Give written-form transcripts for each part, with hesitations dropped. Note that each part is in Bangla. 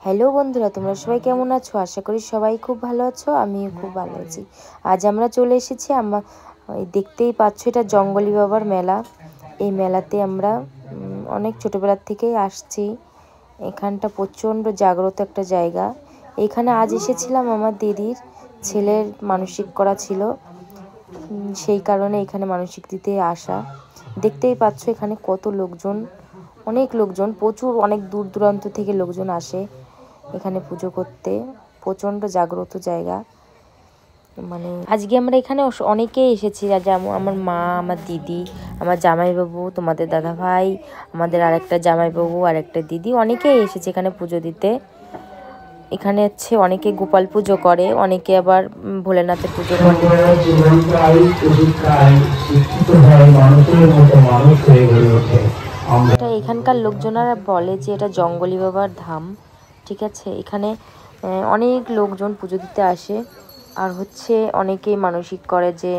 হ্যালো বন্ধুরা, তোমরা সবাই কেমন আছো? আশা করি সবাই খুব ভালো আছো। আমিও খুব ভালো আছি। আজ আমরা চলে এসেছি, দেখতেই পাচ্ছ এটা জঙ্গলি বাবার মেলা। এই মেলাতে আমরা অনেক ছোটোবেলার থেকেই আসছি। এখানটা প্রচণ্ড জাগ্রত একটা জায়গা। এখানে আজ এসেছিলাম, আমার দিদির ছেলের মানসিক করা ছিল, সেই কারণে এখানে মানসিক দিতে আসা। দেখতেই পাচ্ছ এখানে কত লোকজন, অনেক লোকজন, প্রচুর অনেক দূর দূরান্ত থেকে লোকজন আসে এখানে পুজো করতে। প্রচণ্ড জাগ্রত জায়গা। মানে আজকে আমরা এখানে অনেকেই এসেছি, যেমন আমার মা, আমার দিদি, আমার জামাইবাবু, তোমাদের দাদা ভাই, আমাদের আরেকটা জামাইবাবু, আরেকটা দিদি, অনেকেই এসেছে এখানে পুজো দিতে। এখানে হচ্ছে অনেকে গোপাল পুজো করে, অনেকে আবার ভোলেনাথের পুজো করে। এটা এখানকার লোকজনেরা বলে যে এটা জঙ্গলি বাবার ধাম, ঠিক আছে। এখানে অনেক লোকজন পুজো দিতে আসে, আর হচ্ছে অনেকেই মানসিক করে যে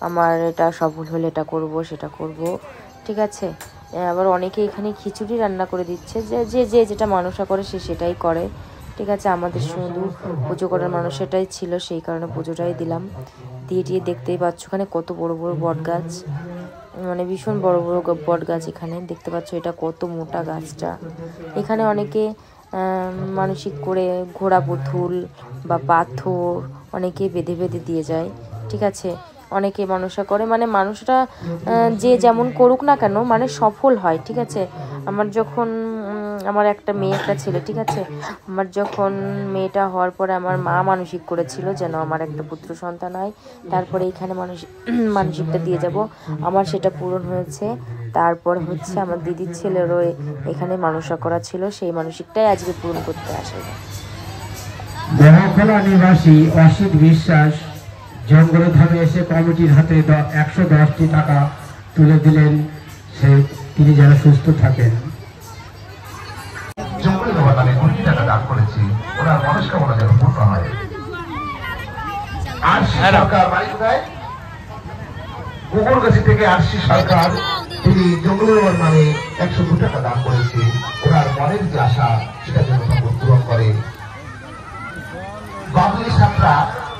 আমার এটা সফল হলে এটা করব, সেটা করব, ঠিক আছে। আবার অনেকে এখানে খিচুড়ি রান্না করে দিচ্ছে, যে যে যেটা মানসা করে সে সেটাই করে, ঠিক আছে। আমাদের শুধু পুজো করার মানুষ সেটাই ছিল, সেই কারণে পুজোটাই দিলাম। দিয়ে দেখতেই পাচ্ছ এখানে কত বড় বড় বট গাছ, মানে ভীষণ বড় বড় বট গাছ এখানে দেখতে পাচ্ছ। এটা কত মোটা গাছটা। এখানে অনেকে মানসিক করে ঘোড়া পুতুল বা পাথর অনেকে বেঁধে বেঁধে দিয়ে যায়, ঠিক আছে। অনেকে মানসা করে, মানে মানুষটা যে যেমন করুক না কেন, মানে সফল হয়, ঠিক আছে। আমার একটা মেয়ে, একটা ছেলে, ঠিক আছে। আমার যখন মেয়েটা হওয়ার পরে আমার মা মানসিক করেছিল যেন আমার একটা পুত্র সন্তান হয়, তারপরে এইখানে মানসিকটা দিয়ে যাব। আমার সেটা পূরণ হয়েছে। তারপর হচ্ছে আমার দিদির ছেলেরও এখানে মানসা করা ছিল, সেই মানসিকটাই আজকে পূরণ করতে আসে। মহাখলা নিবাসী অসিত বিশ্বাস জঙ্গলের ধামে এসে কমিটির হাতে 110টি টাকা তুলে দিলেন, তিনি যেন সুস্থ থাকেন। জঙ্গলি বাবার নামে 20 টাকা দান করেছি, ওনার মনস্কামনা যেন পূর্ণ হয়। আরসি সরকার বাড়ি কোথায়? কুকুরগাছি থেকে আরসি সরকার, তিনি জঙ্গলি বাবার নামে 102 টাকা দান করেছে, ওনার মনের যে আশা সেটা যেন পূরণ করে। বাবলি সাতরা,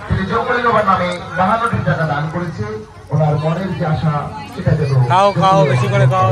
তিনি জঙ্গলি বাবার নামে 52 টাকা দান করেছে, ওনার মনের যে আশা সেটা যেন খাও বেশি করে খাও।